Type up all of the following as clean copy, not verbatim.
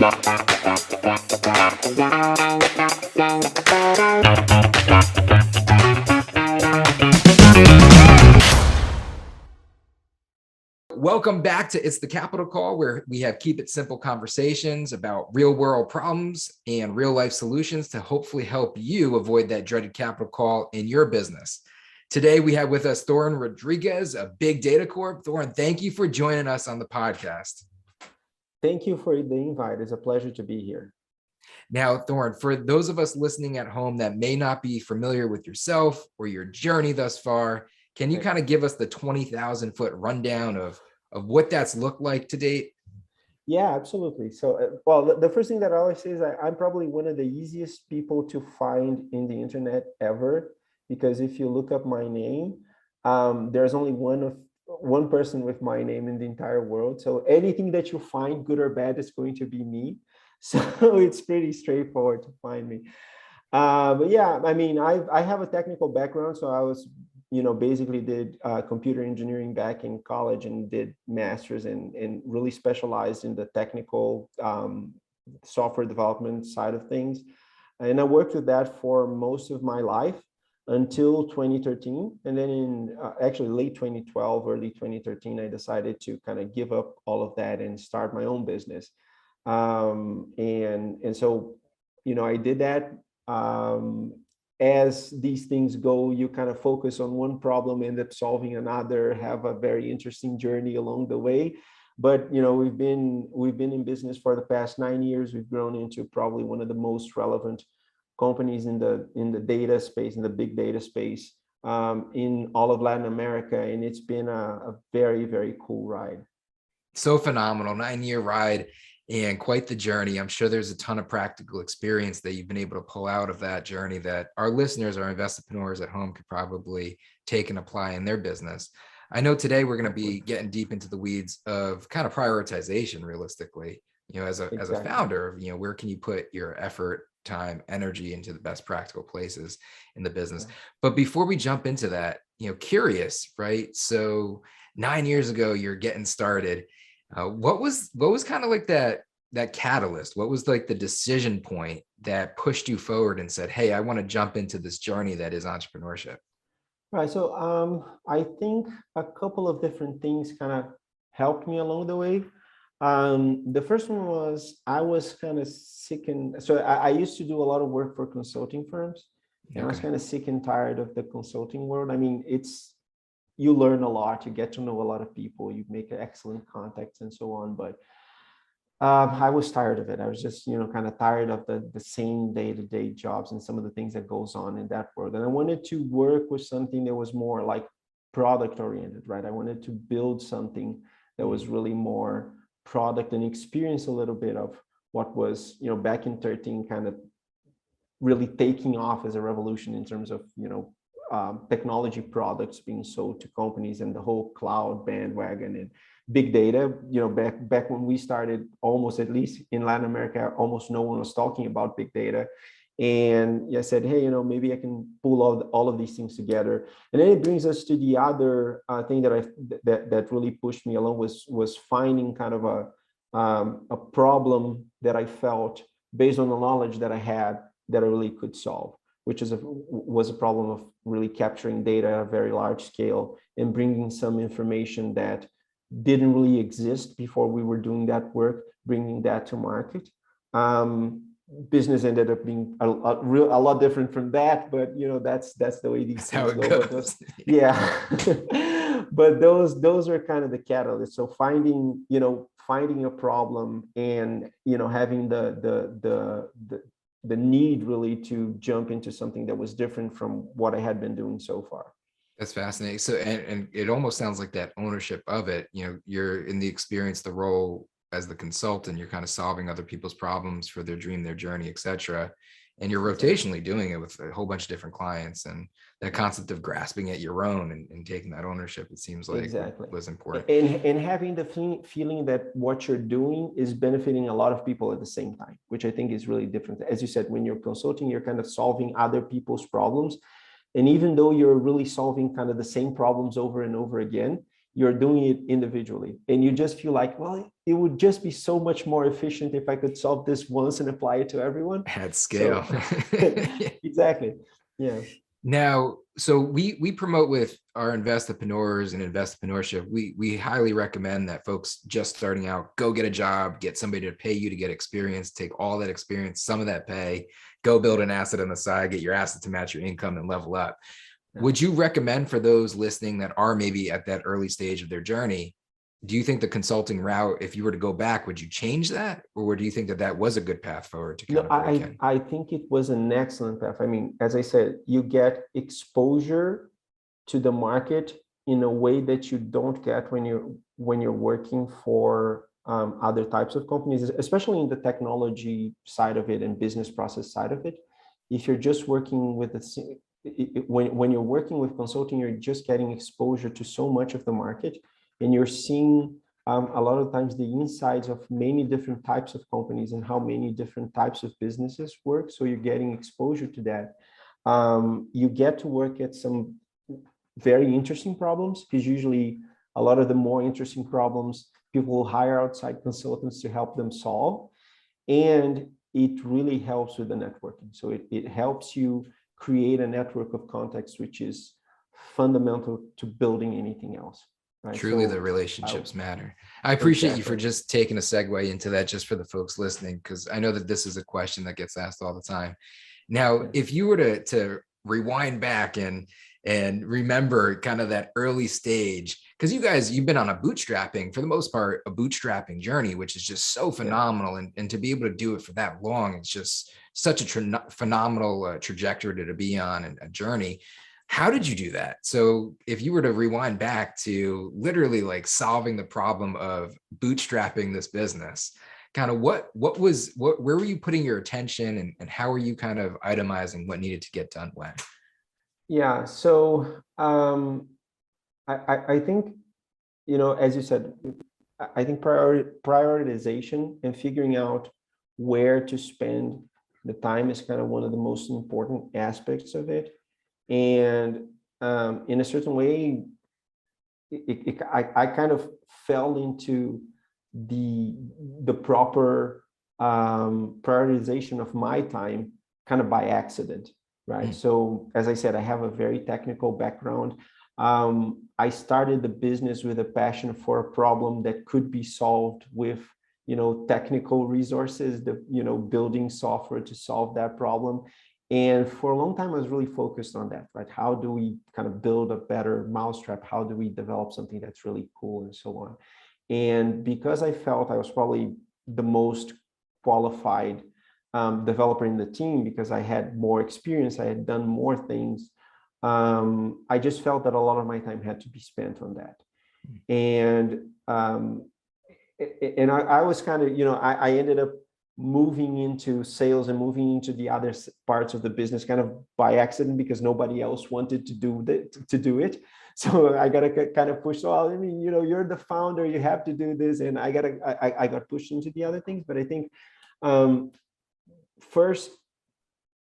Welcome back to It's the Capital Call, where we have keep it simple conversations about real world problems and real life solutions to hopefully help you avoid that dreaded capital call in your business. Today, we have with us Thoran Rodrigues of Big Data Corp. Thoran, thank you for joining us on the podcast. Thank you for the invite. It's a pleasure to be here. Now, Thoran, for those of us listening at home that may not be familiar with yourself or your journey thus far, can you kind of give us the 20,000 foot rundown of what that's looked like to date? Yeah, absolutely. So, well, the first thing that I always say is I'm probably one of the easiest people to find in the internet ever, because if you look up my name, there's only one person with my name in the entire world. So anything that you find, good or bad, is going to be me. So it's pretty straightforward to find me. But yeah, I mean, I have a technical background, so I was basically did computer engineering back in college and did masters and really specialized in the technical software development side of things. And I worked with that for most of my life until 2013. And then in actually late 2012, early 2013, I decided to kind of give up all of that and start my own business. And so, I did that. As these things go, you kind of focus on one problem, end up solving another, have a very interesting journey along the way. But we've been in business for the past 9 years. We've grown into probably one of the most relevant companies in the data space, in the big data space, in all of Latin America, and it's been a very, very cool ride. So phenomenal, 9-year ride. And quite the journey. I'm sure there's a ton of practical experience that you've been able to pull out of that journey that our listeners, our investpreneurs at home could probably take and apply in their business. I know today we're going to be getting deep into the weeds of kind of prioritization realistically, as a founder, where can you put your effort, time, energy into the best practical places in the business. Yeah. But before we jump into that, curious, right? So 9 years ago, you're getting started. What was kind of like that catalyst? What was like the decision point that pushed you forward and said, hey, I want to jump into this journey that is entrepreneurship? Right. So I think a couple of different things kind of helped me along the way. The first one was I was kind of sick, and so I used to do a lot of work for consulting firms. And I was kind of sick and tired of the consulting world. I mean, you learn a lot, you get to know a lot of people, you make excellent contacts and so on. But I was tired of it. I was just, kind of tired of the same day-to-day jobs and some of the things that goes on in that world. And I wanted to work with something that was more like product oriented, right? I wanted to build something that was really more product and experience a little bit of what was, back in 13 kind of really taking off as a revolution in terms of, technology products being sold to companies and the whole cloud bandwagon and big data. Back when we started, almost, at least in Latin America, almost no one was talking about big data. And I said, hey, maybe I can pull all of these things together. And then it brings us to the other thing that really pushed me along was finding kind of a problem that I felt based on the knowledge that I had that I really could solve, which was a problem of really capturing data at a very large scale and bringing some information that didn't really exist before we were doing that work, bringing that to market. Business ended up being a lot different from that, but that's the way these things go. But but those are kind of the catalysts. So finding a problem and having the need really to jump into something that was different from what I had been doing so far. That's fascinating. So, and it almost sounds like that ownership of it, you're in the experience, the role as the consultant, you're kind of solving other people's problems for their dream, their journey, etc. And you're rotationally doing it with a whole bunch of different clients, and that concept of grasping at your own and taking that ownership, it seems like was important. And having the feeling that what you're doing is benefiting a lot of people at the same time, which I think is really different. As you said, when you're consulting, you're kind of solving other people's problems. And even though you're really solving kind of the same problems over and over again, you're doing it individually, and you just feel like, well, it would just be so much more efficient if I could solve this once and apply it to everyone. At scale. So exactly. Yeah. Now, so we promote with our investpreneurs and investpreneurship. We highly recommend that folks just starting out, go get a job, get somebody to pay you to get experience, take all that experience, some of that pay, go build an asset on the side, get your asset to match your income and level up. Yeah. Would you recommend for those listening that are maybe at that early stage of their journey, do you think the consulting route, if you were to go back, would you change that? Or do you think that that was a good path forward to kind No, of break in? I think it was an excellent path. I mean, as I said, you get exposure to the market in a way that you don't get when you're working for other types of companies, especially in the technology side of it and business process side of it. If you're just working with when you're working with consulting, you're just getting exposure to so much of the market, and you're seeing a lot of times the insides of many different types of companies and how many different types of businesses work. So you're getting exposure to that. You get to work at some very interesting problems, because usually a lot of the more interesting problems, people will hire outside consultants to help them solve. And it really helps with the networking. So it helps you create a network of contacts, which is fundamental to building anything else. Right? Truly, So the relationships matter. I appreciate you for exactly. just taking a segue into that, just for the folks listening, because I know that this is a question that gets asked all the time. Now, Yeah. if you were to rewind back and remember kind of that early stage, because you've been on a bootstrapping, for the most part, a bootstrapping journey, which is just so phenomenal. And to be able to do it for that long, it's just such a phenomenal trajectory to be on, and a journey. How did you do that? So if you were to rewind back to literally like solving the problem of bootstrapping this business, kind of where were you putting your attention, and how were you kind of itemizing what needed to get done when? Yeah. So I think, as you said, I think prioritization and figuring out where to spend the time is kind of one of the most important aspects of it. And in a certain way, I kind of fell into the proper prioritization of my time kind of by accident, right? So as I said, I have a very technical background. I started the business with a passion for a problem that could be solved with technical resources, building software to solve that problem. And for a long time, I was really focused on that, right? How do we kind of build a better mousetrap? How do we develop something that's really cool and so on? And because I felt I was probably the most qualified developer in the team, because I had more experience, I had done more things, I just felt that a lot of my time had to be spent on that. And I was kind of, I ended up moving into sales and moving into the other parts of the business kind of by accident, because nobody else wanted to do it. So I got to kind of push. So I mean, you're the founder, you have to do this, and I got pushed into the other things. But I think first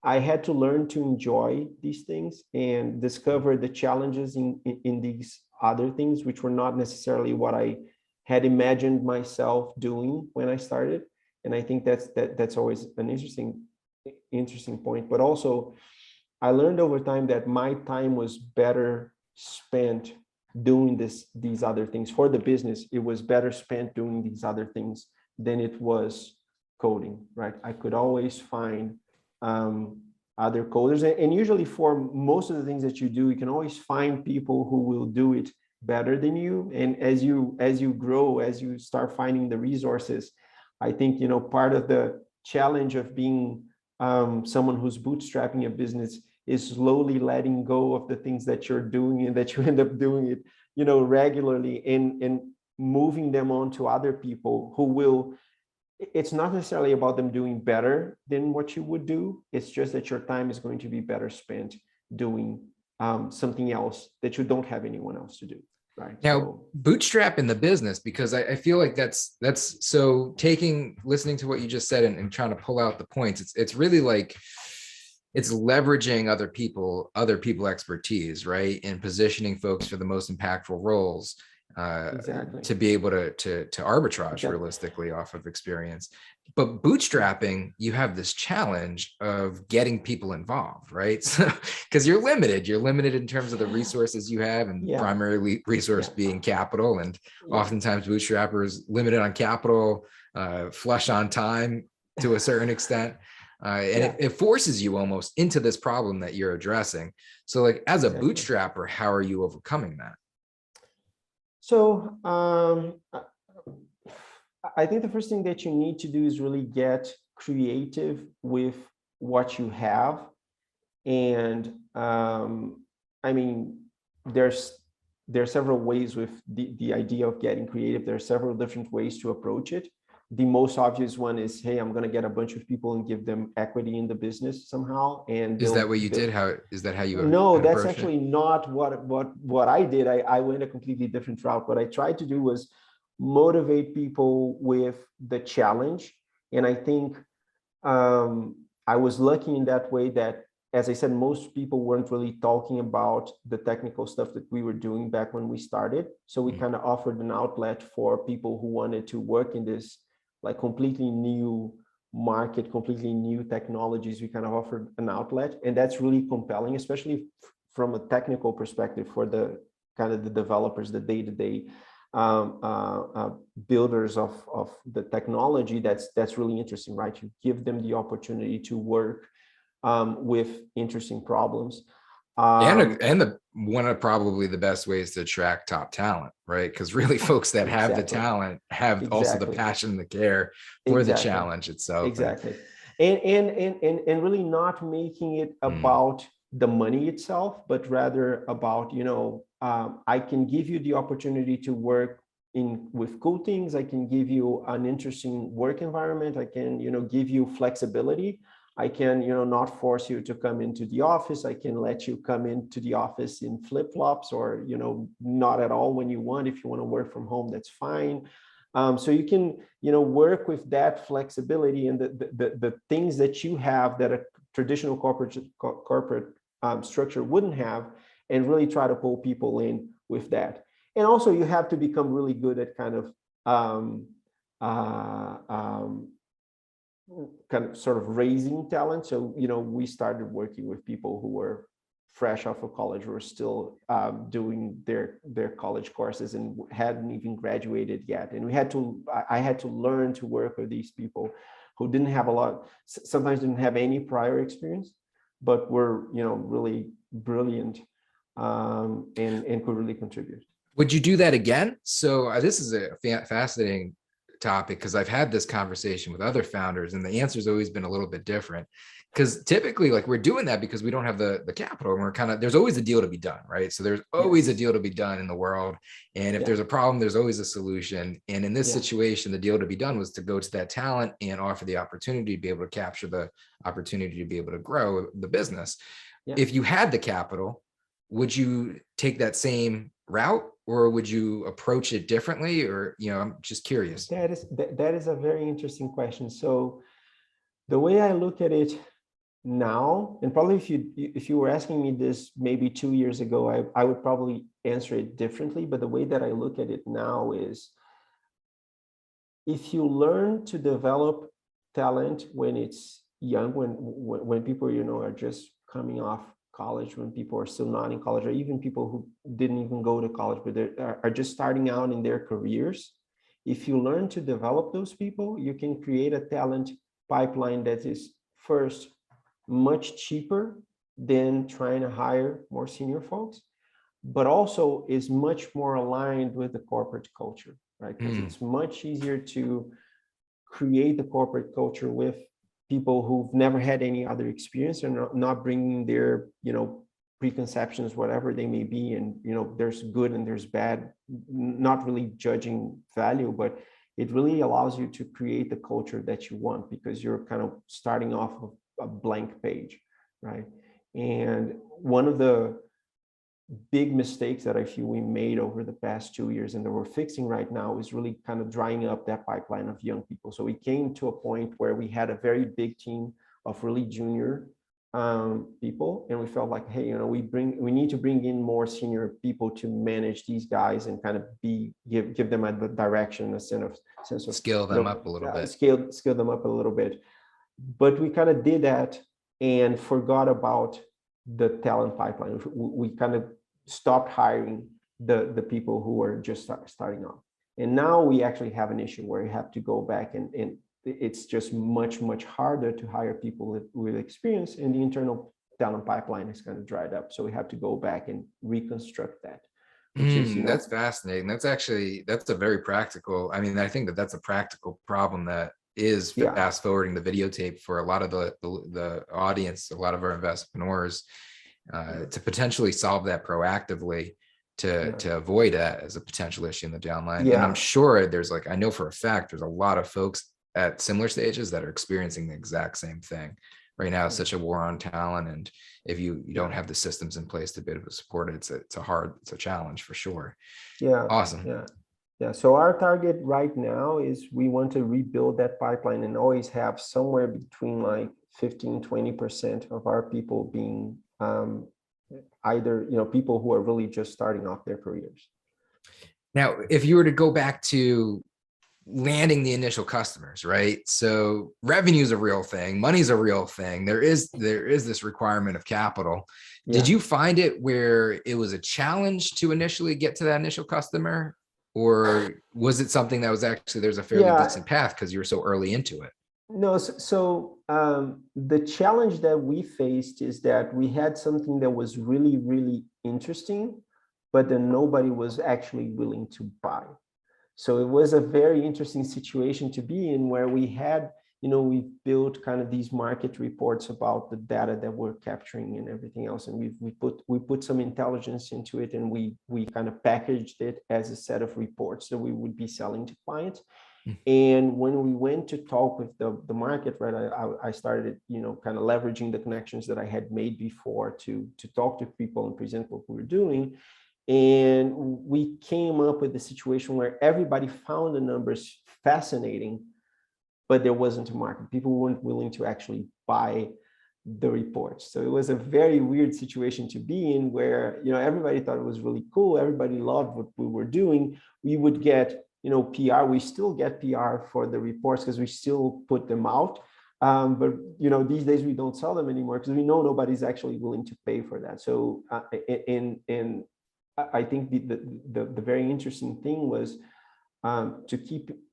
I had to learn to enjoy these things and discover the challenges in these other things, which were not necessarily what I had imagined myself doing when I started. And I think that's always an interesting point. But also, I learned over time that my time was better spent doing these other things for the business. It was better spent doing these other things than it was coding, right? I could always find other coders, and usually for most of the things that you do, you can always find people who will do it better than you. And as you grow, as you start finding the resources, I think part of the challenge of being someone who's bootstrapping a business is slowly letting go of the things that you're doing and that you end up doing it regularly, and moving them on to other people who will. It's not necessarily about them doing better than what you would do. It's just that your time is going to be better spent doing something else that you don't have anyone else to do. Right. Now, So, bootstrapping the business, because I feel like that's so listening to what you just said, and trying to pull out the points. It's really like it's leveraging other people expertise, right? And positioning folks for the most impactful roles. Exactly. to be able to arbitrage Exactly. realistically off of experience. But bootstrapping, you have this challenge of getting people involved, right? So because you're limited in terms of the resources you have, and Yeah. primary resource Yeah. being capital. And Yeah. oftentimes bootstrappers limited on capital, flush on time to a certain extent. And Yeah. it forces you almost into this problem that you're addressing. So like as a Exactly. bootstrapper, how are you overcoming that? So I think the first thing that you need to do is really get creative with what you have. And I mean, there's there are several ways with the idea of getting creative. There are several different ways to approach it. The most obvious one is, hey, I'm going to get a bunch of people and give them equity in the business somehow, and Is that they'll what you build. did? How is that how you No, had that's approached it? actually not what I did. I went a completely different route. What I tried to do was motivate people with the challenge. And I think I was lucky in that way that, as I said, most people weren't really talking about the technical stuff that we were doing back when we started. So we kind of offered an outlet for people who wanted to work in this like completely new market, completely new technologies. We kind of offered an outlet, and that's really compelling, especially from a technical perspective for the kind of the developers, the day-to-day builders of the technology. That's really interesting, right? You give them the opportunity to work with interesting problems. And the one of probably the best ways to attract top talent, right? Because really folks that have the Exactly, talent have also the exactly, passion and the care for the exactly, challenge itself. And exactly. And really not making it mm, about the money itself, but rather about, I can give you the opportunity to work in with cool things. I can give you an interesting work environment. I can, give you flexibility. I can, not force you to come into the office. I can let you come into the office in flip-flops, or, not at all when you want. If you want to work from home, that's fine. So you can, work with that flexibility and the things that you have that a traditional corporate structure wouldn't have, and really try to pull people in with that. And also, you have to become really good at kind of uh, um, kind of sort of raising talent. So, we started working with people who were fresh off of college, who were still doing their college courses and hadn't even graduated yet. And I had to learn to work with these people who didn't have sometimes didn't have any prior experience, but were, really brilliant, and could really contribute. would you do that again? So this is a fascinating topic because I've had this conversation with other founders, and the answer's always been a little bit different. Because typically, like we're doing that because we don't have the capital, and we're kind of there's always a deal to be done, right? So there's always a Yes. deal to be done in the world, and if Yeah. there's a problem, there's always a solution. And in this Yeah. situation, the deal to be done was to go to that talent and offer the opportunity to be able to capture the opportunity to be able to grow the business. Yeah. If you had the capital, would you take that same route, or would you approach it differently? Or, I'm just curious. That is a very interesting question. So the way I look at it now, and probably if you were asking me this maybe 2 years ago, I would probably answer it differently. But the way that I look at it now is, if you learn to develop talent when it's young, when people, are just coming off college, when people are still not in college, or even people who didn't even go to college, but they are just starting out in their careers. If you learn to develop those people, you can create a talent pipeline that is, first, much cheaper than trying to hire more senior folks, but also is much more aligned with the corporate culture, right? Because Mm, it's much easier to create the corporate culture with people who've never had any other experience, and not bringing their, preconceptions, whatever they may be. And, there's good and there's bad, not really judging value, but it really allows you to create the culture that you want, because you're kind of starting off of a blank page, right? And one of the big mistakes that I feel we made over the past 2 years, and that we're fixing right now, is really kind of drying up that pipeline of young people. So we came to a point where we had a very big team of really junior people, and we felt like, hey, we need to bring in more senior people to manage these guys and kind of give them a direction, a sense of Scale them up a little bit. scale them up a little bit. But we kind of did that and forgot about the talent pipeline. We kind of stopped hiring the people who were just starting off. And now we actually have an issue where you have to go back and it's just much harder to hire people with experience, and the internal talent pipeline is kind of dried up. So we have to go back and reconstruct that. Which is, that's fascinating. That's a very practical. I mean, I think that's a practical problem that is fast forwarding the videotape for a lot of the audience, a lot of our investors, to potentially solve that proactively, to avoid that as a potential issue in the downline. And I'm sure there's I know for a fact there's a lot of folks at similar stages that are experiencing the exact same thing right now. It's such a war on talent, and if you don't have the systems in place to be able to support it, it's a challenge for sure. Awesome. So our target right now is we want to rebuild that pipeline and always have somewhere between 15-20% of our people being either people who are really just starting off their careers. Now, if you were to go back to landing the initial customers, right? So revenue is a real thing, money's a real thing. There is this requirement of capital. Did you find it where it was a challenge to initially get to that initial customer, or was it something that was actually there's a fairly decent path because you were so early into it? No, so the challenge that we faced is that we had something that was really interesting, but then nobody was actually willing to buy. So it was a very interesting situation to be in, where we had, we built kind of these market reports about the data that we're capturing and everything else, and we put some intelligence into it, and we kind of packaged it as a set of reports that we would be selling to clients. And when we went to talk with the market, right, I started, kind of leveraging the connections that I had made before to talk to people and present what we were doing. And we came up with a situation where everybody found the numbers fascinating, but there wasn't a market. People weren't willing to actually buy the reports. So it was a very weird situation to be in, where, everybody thought it was really cool. Everybody loved what we were doing. We would get, PR. We still get PR for the reports because we still put them out. But these days we don't sell them anymore because we know nobody's actually willing to pay for that. So I think the very interesting thing was to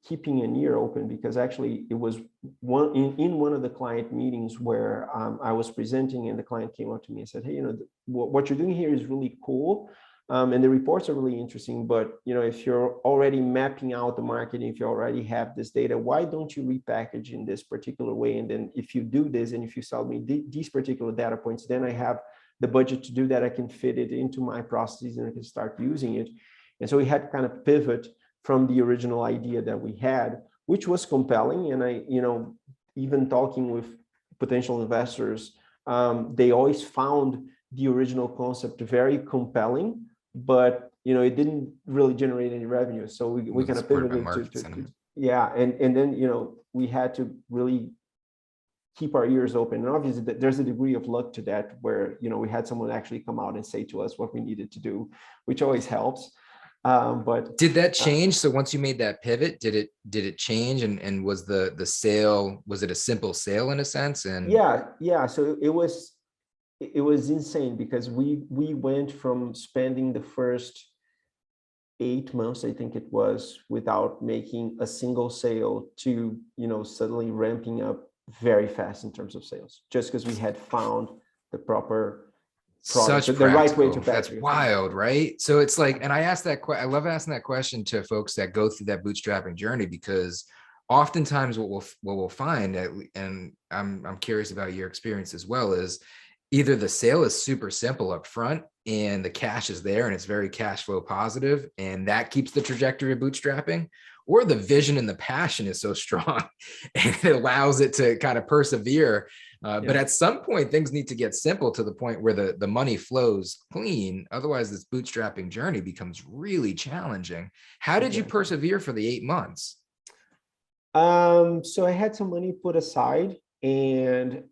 keeping an ear open, because actually it was in one of the client meetings where I was presenting, and the client came up to me and said, hey, what you're doing here is really cool. And the reports are really interesting, but if you're already mapping out the market, if you already have this data, why don't you repackage in this particular way? And then if you do this, and if you sell me these particular data points, then I have the budget to do that. I can fit it into my processes and I can start using it. And so we had to kind of pivot from the original idea that we had, which was compelling. And I, even talking with potential investors, they always found the original concept very compelling, but it didn't really generate any revenue. So we kind of pivoted and then we had to really keep our ears open. And obviously there's a degree of luck to that, where we had someone actually come out and say to us what we needed to do, which always helps. But did that change? So once you made that pivot, did it change? And was the sale, was it a simple sale in a sense? And so it was insane, because we went from spending the first 8 months, I think it was, without making a single sale to suddenly ramping up very fast in terms of sales, just because we had found the proper product, the right way to package. That's wild, right? So it's and I asked that I love asking that question to folks that go through that bootstrapping journey, because oftentimes what we'll find, and I'm curious about your experience as well, is either the sale is super simple up front and the cash is there and it's very cash flow positive, and that keeps the trajectory of bootstrapping, or the vision and the passion is so strong and it allows it to kind of persevere. But at some point, things need to get simple to the point where the money flows clean. Otherwise, this bootstrapping journey becomes really challenging. How did you persevere for the 8 months? So I had some money put aside And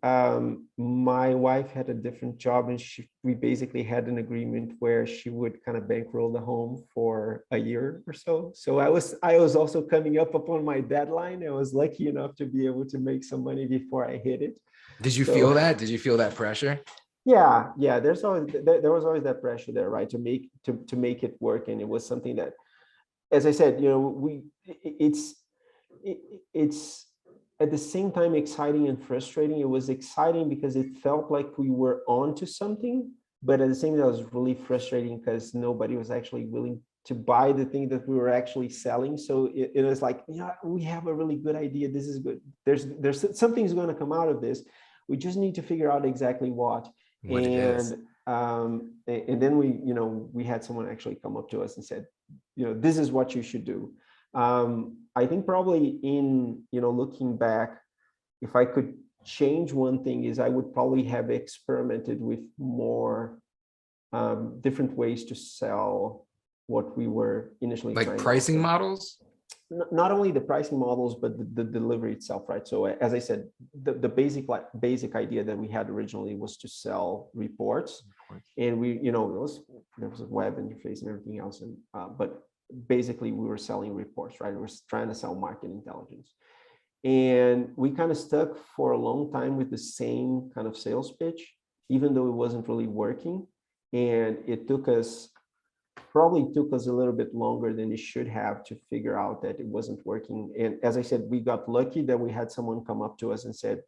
my wife had a different job, and we basically had an agreement where she would kind of bankroll the home for a year or so. So I was also coming up upon my deadline. I was lucky enough to be able to make some money before I hit it. Did you So feel that? Did you feel that pressure? yeah, there was always that pressure there, right? To make it work. And it was something that, as I said, it's at the same time exciting and frustrating. It was exciting because it felt like we were on to something, but at the same time, it was really frustrating because nobody was actually willing to buy the thing that we were actually selling. So it was like, yeah, we have a really good idea. This is good. There's something's going to come out of this. We just need to figure out exactly what. What it is. And then we had someone actually come up to us and said, this is what you should do. I think probably in looking back, if I could change one thing, is I would probably have experimented with more different ways to sell what we were initially Like trying to pricing offer. models? Not only the pricing models, but the delivery itself, right? So as I said, the basic idea that we had originally was to sell reports, and there was a web interface and everything else, and but basically we were selling reports, right? We were trying to sell market intelligence, and we kind of stuck for a long time with the same kind of sales pitch, even though it wasn't really working, and it probably took us a little bit longer than it should have to figure out that it wasn't working. And as I said, we got lucky that we had someone come up to us and said,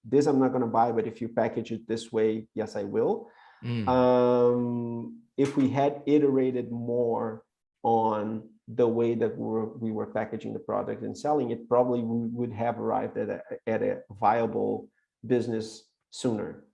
this I'm not going to buy, but if you package it this way, yes, I will. If we had iterated more on the way that we were packaging the product and selling it, probably we would have arrived at a viable business sooner.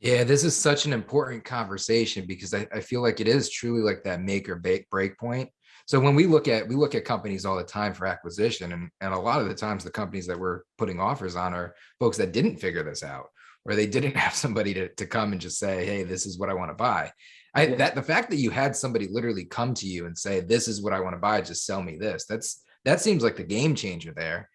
Yeah, this is such an important conversation because I feel like it is truly like that make or break point. So when we look at companies all the time for acquisition, and a lot of the times the companies that we're putting offers on are folks that didn't figure this out, or they didn't have somebody to come and just say, hey, this is what I want to buy. That the fact that you had somebody literally come to you and say, this is what I want to buy, just sell me this. That seems like the game changer there.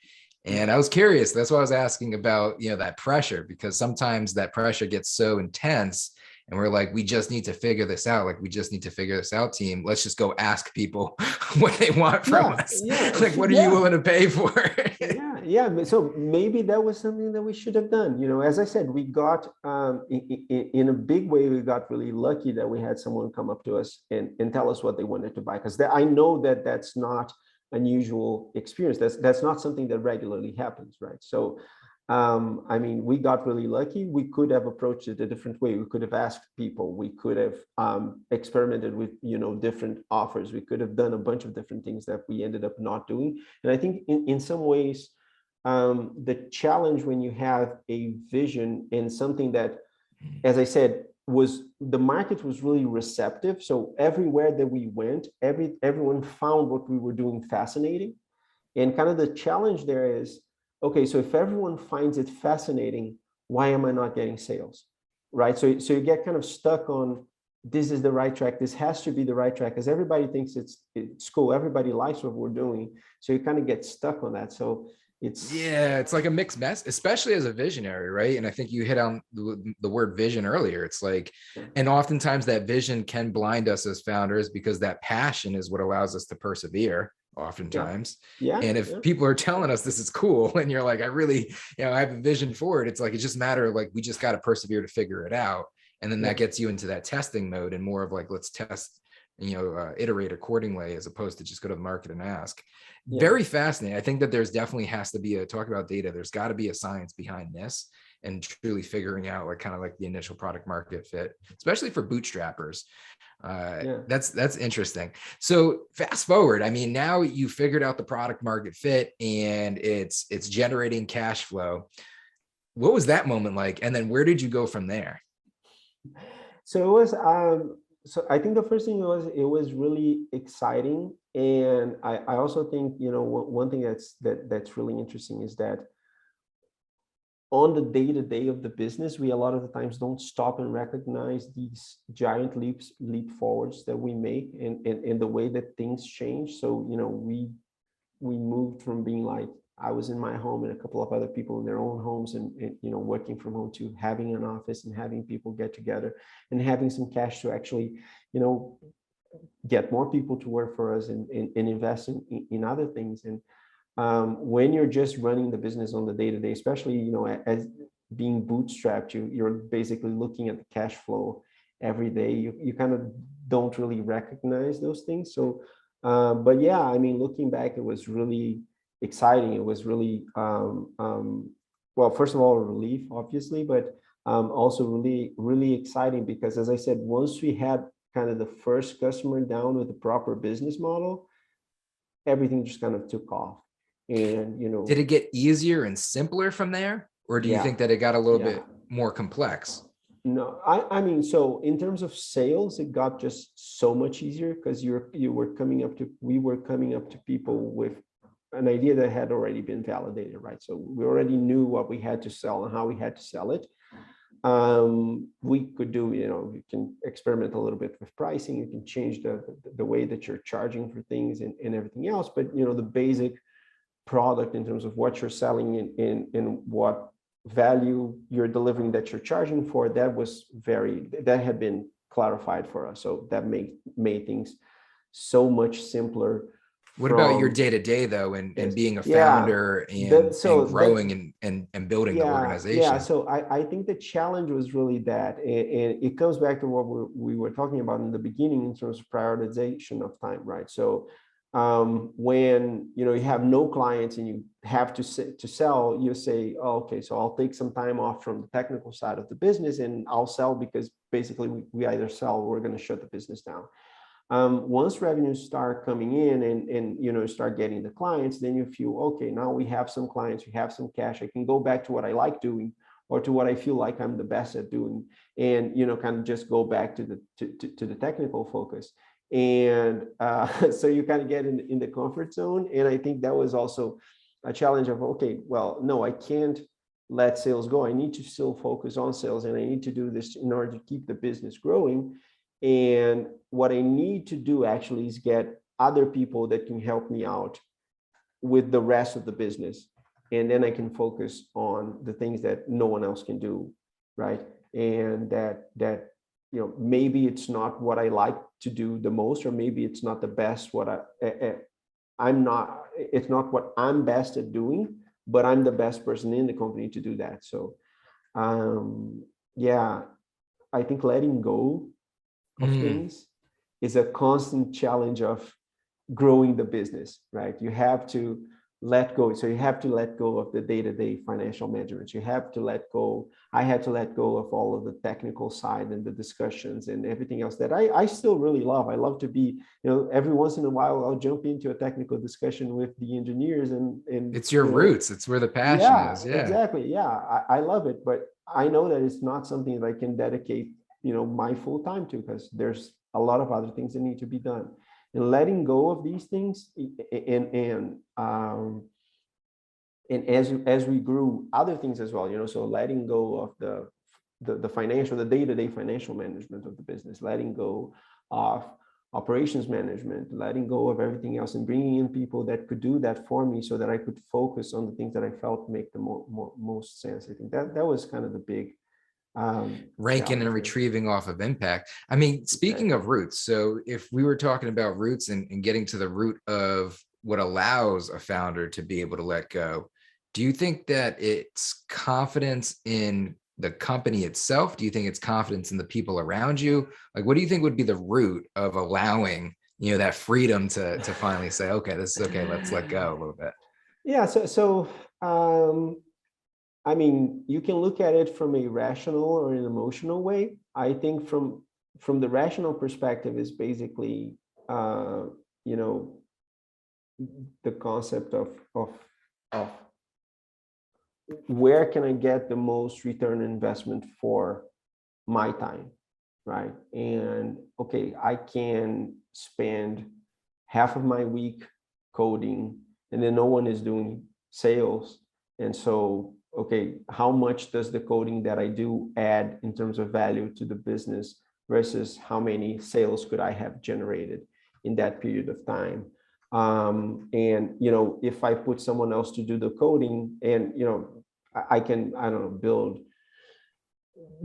And I was curious, that's why I was asking about, that pressure, because sometimes that pressure gets so intense and we're like, we just need to figure this out. Like, we just need to figure this out, team. Let's just go ask people what they want from us. Like, what are you willing to pay for? Yeah. So maybe that was something that we should have done. As I said, we got, in a big way, we got really lucky that we had someone come up to us and tell us what they wanted to buy. Because I know that that's not unusual experience. That's not something that regularly happens, right? So we got really lucky. We could have approached it a different way. We could have asked people. We could have experimented with different offers. We could have done a bunch of different things that we ended up not doing. And I think in some ways, the challenge when you have a vision and something that, as I said, the market was really receptive. So everywhere that we went, everyone found what we were doing fascinating. And kind of the challenge there is, okay, so if everyone finds it fascinating, why am I not getting sales? Right? So you get kind of stuck on, this is the right track. This has to be the right track, because everybody thinks it's cool. Everybody likes what we're doing. So you kind of get stuck on that. So it's like a mixed mess, especially as a visionary, right? And I think you hit on the word vision earlier. It's like, and oftentimes that vision can blind us as founders, because that passion is what allows us to persevere oftentimes. And if people are telling us this is cool, and you're like, I really, I have a vision for it, it's like, it's just a matter of like, we just got to persevere to figure it out. And then that gets you into that testing mode, and more of like, let's test, iterate accordingly, as opposed to just go to the market and ask. Very fascinating. I think that there's definitely has to be talk about data. There's got to be a science behind this, and truly figuring out like kind of like the initial product market fit, especially for bootstrappers. That's interesting. So fast forward, now you figured out the product market fit and it's generating cash flow. What was that moment like? And then where did you go from there? So it was, so I think the first thing was, it was really exciting. And I also think, one thing that's really interesting is that on the day-to-day of the business, we a lot of the times don't stop and recognize these giant leap forwards that we make, and the way that things change. So, we moved from being like I was in my home and a couple of other people in their own homes, and you know, working from home, to having an office and having people get together and having some cash to actually, you know, get more people to work for us, and invest in other things. And when you're just running the business on the day-to-day, especially, you know, as being bootstrapped, you're basically looking at the cash flow every day. You kind of don't really recognize those things. So but yeah, I mean, looking back, it was really exciting. It was really well, first of all, a relief, obviously, but also really exciting, because as I said, once we had kind of the first customer down with the proper business model, everything just kind of took off. And you know, Did it get easier and simpler from there? Or do you yeah, think that it got a little yeah. bit more complex? No, I mean, so in terms of sales, it got just so much easier, because we were coming up to people with an idea that had already been validated, right? So we already knew what we had to sell and how we had to sell it. We could do, you know, you can experiment a little bit with pricing, you can change the way that you're charging for things, and everything else, but you know, the basic product in terms of what you're selling in what value you're delivering that you're charging for, that had been clarified for us. So that made things so much simpler. What about your From day-to-day though, and yes, being a yeah, founder that and so that growing and building the yeah. organization? So I think the challenge was really that, and it comes back to what we were talking about in the beginning in terms of prioritization of time, right? So when you know, you have no clients and you have to sell, you say, oh, okay, so I'll take some time off from the technical side of the business, and I'll sell, because basically we either sell or we're going to shut the business down. Once revenues start coming in, and you know, start getting the clients, then you feel, okay, now we have some clients, we have some cash, I can go back to what I like doing, or to what I feel like I'm the best at doing, and you know, kind of just go back to the technical focus. And so you kind of get in the comfort zone. And I think that was also a challenge of, okay, well, no, I can't let sales go, I need to still focus on sales, and I need to do this in order to keep the business growing. And what I need to do actually is get other people that can help me out with the rest of the business. And then I can focus on the things that no one else can do, right? And that you know, maybe it's not what I like to do the most, or maybe it's not the best I'm not, it's not what I'm best at doing, but I'm the best person in the company to do that. So yeah, I think letting go of Mm. things is a constant challenge of growing the business, right? You have to let go. So you have to let go of the day-to-day financial management. You have to let go. I had to let go of all of the technical side and the discussions and everything else that I still really love. I love to be, you know, every once in a while I'll jump into a technical discussion with the engineers, and It's your you know, roots. It's where the passion yeah, is. Yeah. exactly. Yeah, I love it, but I know that it's not something that I can dedicate, you know, my full time to, because there's a lot of other things that need to be done. And letting go of these things, and as we grew, other things as well, you know, so letting go of the financial, the day-to-day financial management of the business, letting go of operations management, letting go of everything else, and bringing in people that could do that for me, so that I could focus on the things that I felt make the most sense. I think that was kind of the big Ranking and challenge there. retrieving off of impact. I mean, speaking Exactly. of roots, so if we were talking about roots and getting to the root of what allows a founder to be able to let go, do you think that it's confidence in the company itself? Do you think it's confidence in the people around you? Like, what do you think would be the root of allowing, you know, that freedom to finally say, okay, this is okay, let's let go a little bit? Yeah, I mean, you can look at it from a rational or an emotional way. I think from the rational perspective is basically, you know, the concept of where can I get the most return on investment for my time, right? And okay, I can spend half of my week coding, and then no one is doing sales. And so, okay, how much does the coding that I do add in terms of value to the business, versus how many sales could I have generated in that period of time? And, if I put someone else to do the coding and, I can, I don't know,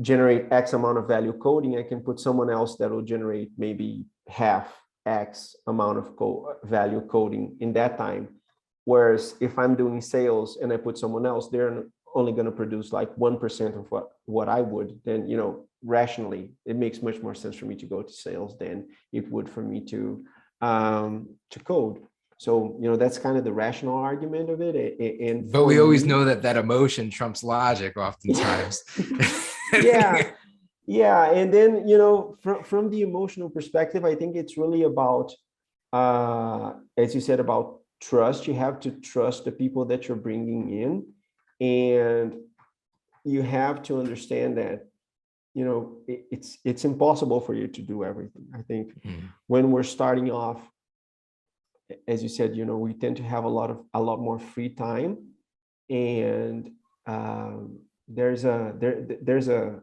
generate X amount of value coding, I can put someone else that will generate maybe half X amount of value coding in that time. Whereas if I'm doing sales and I put someone else, they're only going to produce like 1% of what I would. Then, rationally, it makes much more sense for me to go to sales than it would for me to code. So, that's kind of the rational argument of it. And But for we always me, know that emotion trumps logic oftentimes. yeah, yeah. And then, from the emotional perspective, I think it's really about, as you said, about trust. You have to trust the people that you're bringing in, and you have to understand that, it's impossible for you to do everything. I think when we're starting off, as you said, we tend to have a lot more free time, and there's a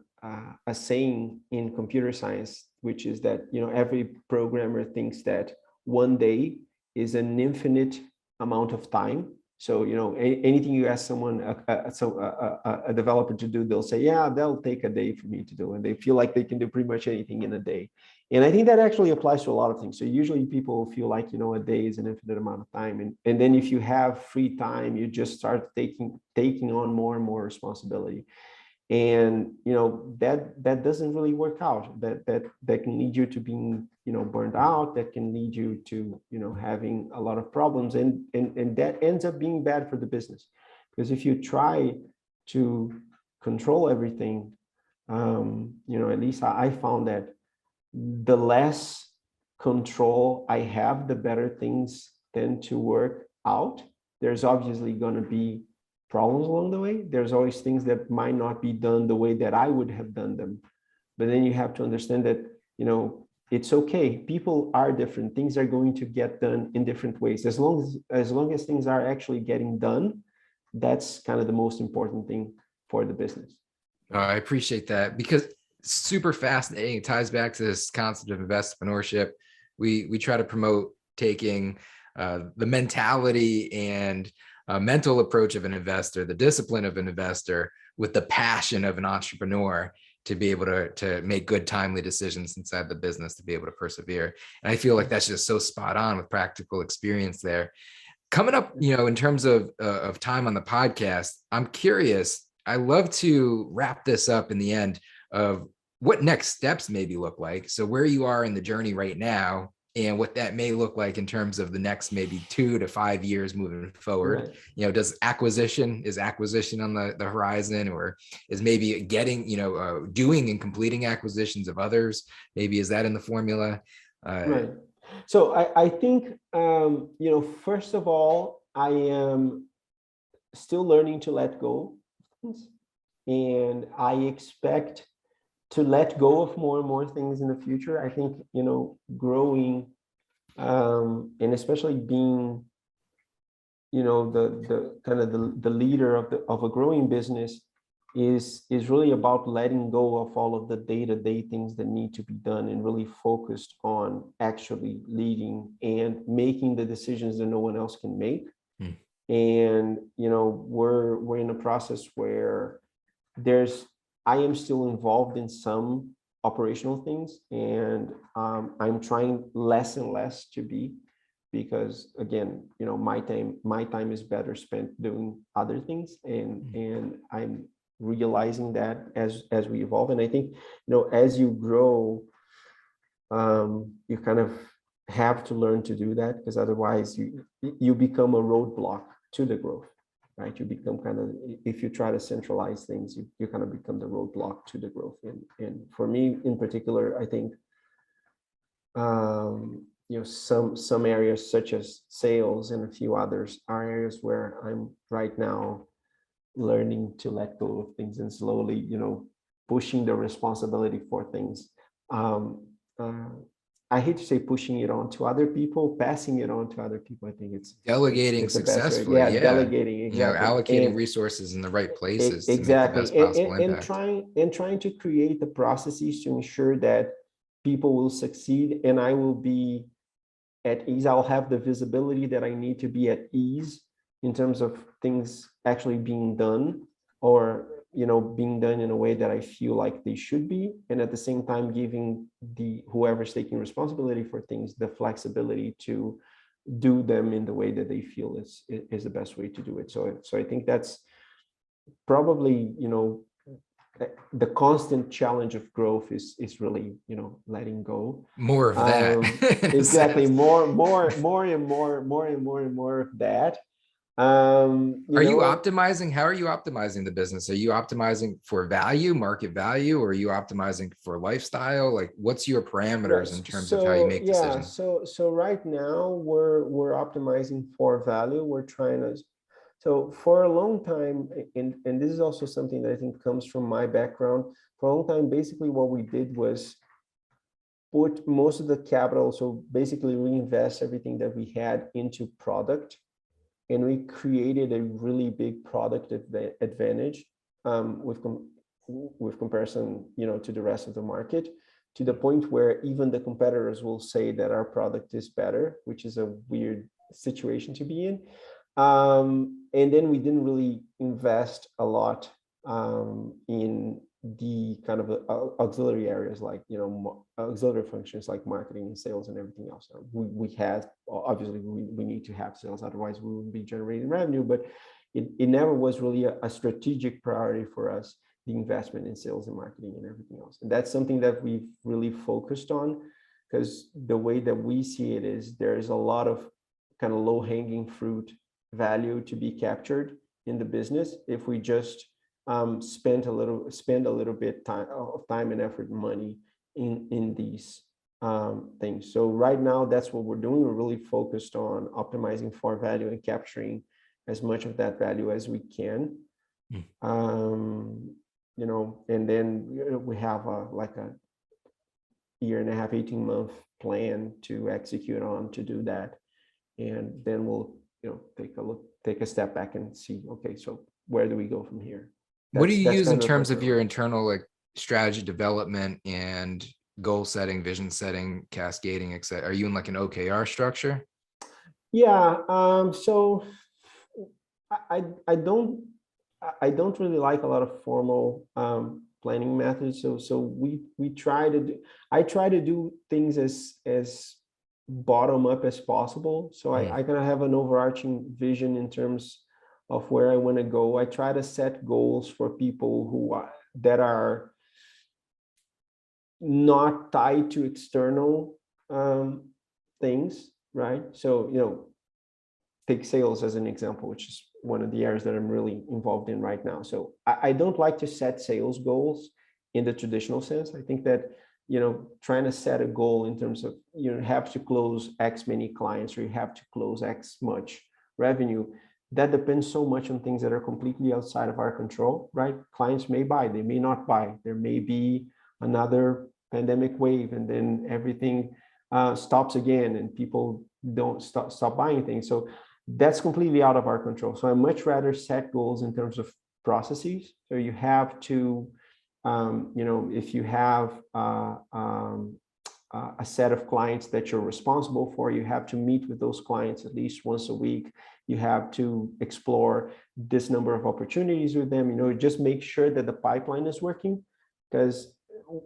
saying in computer science, which is that, every programmer thinks that one day is an infinite amount of time. So, anything you ask someone, a developer to do, they'll say, yeah, that'll take a day for me to do. And they feel like they can do pretty much anything in a day. And I think that actually applies to a lot of things. So usually people feel like, a day is an infinite amount of time. And then if you have free time, you just start taking on more and more responsibility. And, that doesn't really work out. That can lead you to being, burned out. That can lead you to, having a lot of problems. And that ends up being bad for the business. Because if you try to control everything, at least I found that the less control I have, the better things tend to work out. There's obviously going to be problems along the way. There's always things that might not be done the way that I would have done them. But then you have to understand that, it's okay. People are different. Things are going to get done in different ways. As long as things are actually getting done, that's kind of the most important thing for the business. I appreciate that, because super fascinating. It ties back to this concept of entrepreneurship. We try to promote taking the mentality and mental approach of an investor, the discipline of an investor, with the passion of an entrepreneur, to be able to make good, timely decisions inside the business, to be able to persevere. And I feel like that's just so spot on with practical experience there. Coming up, in terms of time on the podcast, I'm curious. I love to wrap this up in the end of what next steps maybe look like. So where you are in the journey right now, and what that may look like in terms of the next maybe 2 to 5 years moving forward. Right. Is acquisition on the horizon, or is maybe getting, doing and completing acquisitions of others? Maybe is that in the formula? Right. So I think, first of all, I am still learning to let go. And I expect to let go of more and more things in the future. I think, growing, and especially being, the kind of the leader of a growing business is really about letting go of all of the day-to-day things that need to be done, and really focused on actually leading and making the decisions that no one else can make. And, we're in a process where I am still involved in some operational things, and I'm trying less and less to be, because again, my time is better spent doing other things, and I'm realizing that as we evolve. And I think, as you grow, you kind of have to learn to do that, because otherwise you become a roadblock to the growth. Right, you become kind of, if you try to centralize things, you kind of become the roadblock to the growth. And for me in particular, I think, some areas such as sales and a few others are areas where I'm right now learning to let go of things, and slowly, pushing the responsibility for things. I hate to say pushing it on to other people, passing it on to other people. I think it's delegating successfully. Yeah, delegating, exactly. Allocating resources in the right places exactly. To make the best possible impact. And trying to create the processes to ensure that people will succeed, and I will be at ease. I'll have the visibility that I need to be at ease in terms of things actually being done, or being done in a way that I feel like they should be, and at the same time giving the whoever's taking responsibility for things the flexibility to do them in the way that they feel is the best way to do it. So I think that's probably the constant challenge of growth is really letting go. More of that. Exactly, more and more of that. Are you optimizing? How are you optimizing the business? Are you optimizing for value, market value, or are you optimizing for lifestyle? Like, what's your parameters in terms of how you make decisions? So right now we're optimizing for value. We're trying to. So for a long time, and this is also something that I think comes from my background. For a long time, basically what we did was put most of the capital, so basically reinvest everything that we had into product, and we created a really big product advantage with comparison, to the rest of the market, to the point where even the competitors will say that our product is better, which is a weird situation to be in. And then we didn't really invest a lot in the kind of auxiliary areas, like auxiliary functions like marketing and sales and everything else. We had, obviously we need to have sales, otherwise we wouldn't be generating revenue, but it never was really a strategic priority for us, the investment in sales and marketing and everything else. And that's something that we've really focused on, because the way that we see it is there's a lot of kind of low-hanging fruit value to be captured in the business if we just spend a little bit of time and effort and money in these things. So right now, that's what we're doing. We're really focused on optimizing for value and capturing as much of that value as we can. And then we have like a year and a half, 18-month plan to execute on to do that. And then we'll take a step back and see, okay, so where do we go from here? What do you use in terms of your internal like strategy development and goal setting, vision setting, cascading, etc.? Are you in like an OKR structure? Yeah. So I don't really like a lot of formal planning methods. So we try to do, I try to do things as bottom up as possible. So I kind of have an overarching vision in terms of where I want to go. I try to set goals for people that are not tied to external things, right? So, take sales as an example, which is one of the areas that I'm really involved in right now. So I don't like to set sales goals in the traditional sense. I think that trying to set a goal in terms of you have to close X many clients, or you have to close X much revenue, that depends so much on things that are completely outside of our control, right? Clients may buy, they may not buy. There may be another pandemic wave, and then everything stops again, and people don't stop buying things. So that's completely out of our control. So I much rather set goals in terms of processes. So you have to if you have a set of clients that you're responsible for, you have to meet with those clients at least once a week. You have to explore this number of opportunities with them, just make sure that the pipeline is working. Because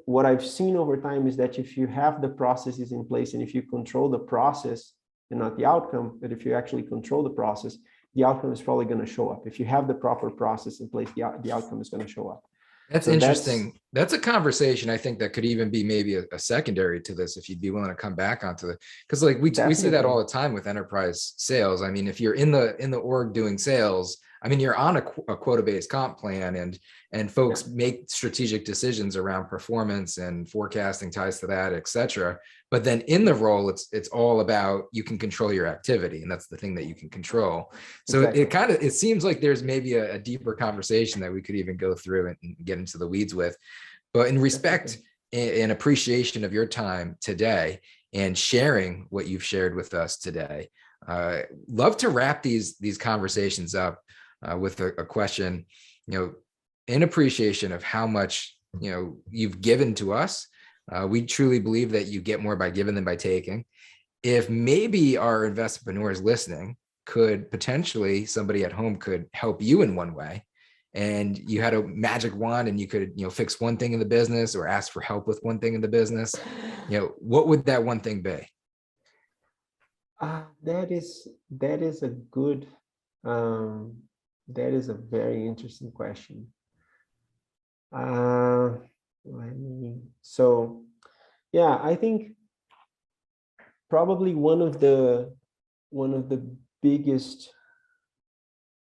what I've seen over time is that if you have the processes in place, and if you control the process and not the outcome, but if you actually control the process, the outcome is probably going to show up. If you have the proper process in place, the outcome is going to show up. That's interesting. That's a conversation I think that could even be maybe a secondary to this, if you'd be willing to come back onto it. Because like we see that all the time with enterprise sales. I mean, if you're in the org doing sales, I mean, you're on a quota-based comp plan, and folks make strategic decisions around performance and forecasting ties to that, et cetera. But then in the role, it's all about, you can control your activity, and that's the thing that you can control. So it seems like there's maybe a deeper conversation that we could even go through and get into the weeds with. But in respect and appreciation of your time today and sharing what you've shared with us today, love to wrap these conversations up with a question, in appreciation of how much, you've given to us. We truly believe that you get more by giving than by taking. if maybe our investpreneurs listening could potentially, somebody at home could help you in one way, and you had a magic wand and you could, fix one thing in the business or ask for help with one thing in the business, what would that one thing be? That is a good, um, that is a very interesting question. Uh, so yeah, I think probably one of the biggest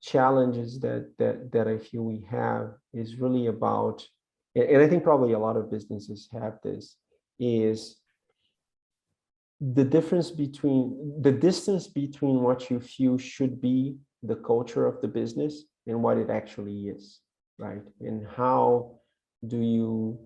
challenges that I feel we have is really about, and I think probably a lot of businesses have this, is the distance between what you feel should be the culture of the business and what it actually is, right? And how do you,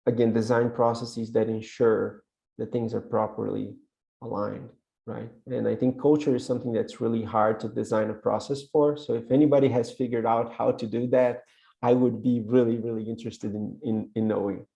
again, design processes that ensure that things are properly aligned, right? And I think culture is something that's really hard to design a process for. So if anybody has figured out how to do that, I would be really, really interested in knowing.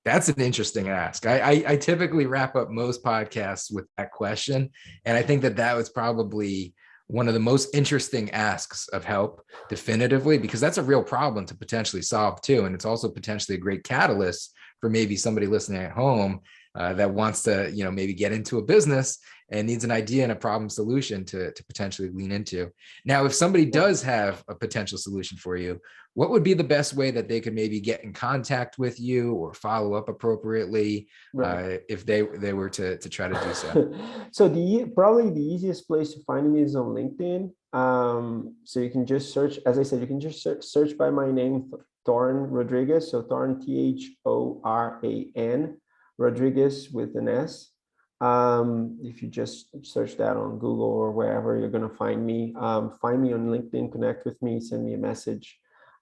That's an interesting ask. I typically wrap up most podcasts with that question. And I think that was probably one of the most interesting asks of help, definitively, because that's a real problem to potentially solve too. And it's also potentially a great catalyst for maybe somebody listening at home that wants to, maybe get into a business and needs an idea and a problem solution to potentially lean into. Now, if somebody does have a potential solution for you, what would be the best way that they could maybe get in contact with you or follow up appropriately, Right. if they were to try to do so? So probably the easiest place to find me is on LinkedIn. So you can just search, as I said, you can just search by my name, Thoran Rodrigues. So Thoran, Thoran, Rodrigues with an S. If you just search that on Google or wherever, you're going to find me. Find me on LinkedIn, connect with me, send me a message.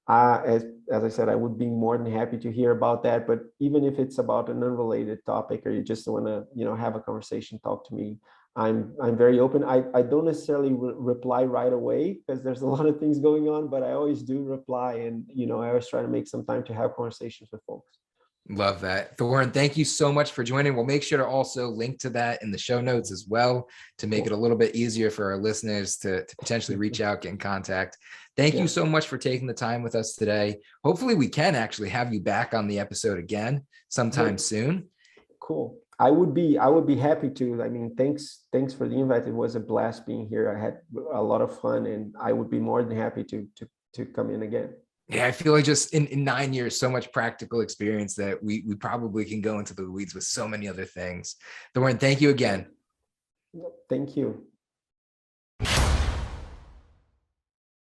As I said, I would be more than happy to hear about that. But even if it's about an unrelated topic, or you just want to, have a conversation, talk to me. I'm very open. I don't necessarily reply right away because there's a lot of things going on, but I always do reply, and I always try to make some time to have conversations with folks. Love that. Thoran, thank you so much for joining. We'll make sure to also link to that in the show notes as well, to make it a little bit easier for our listeners to potentially reach out, get in contact. Thank you so much for taking the time with us today. Hopefully we can actually have you back on the episode again sometime soon. Cool. I would be happy to. I mean, thanks for the invite. It was a blast being here. I had a lot of fun, and I would be more than happy to come in again. Yeah, I feel like just in 9 years, so much practical experience that we probably can go into the weeds with so many other things. Thoran, thank you again. Thank you.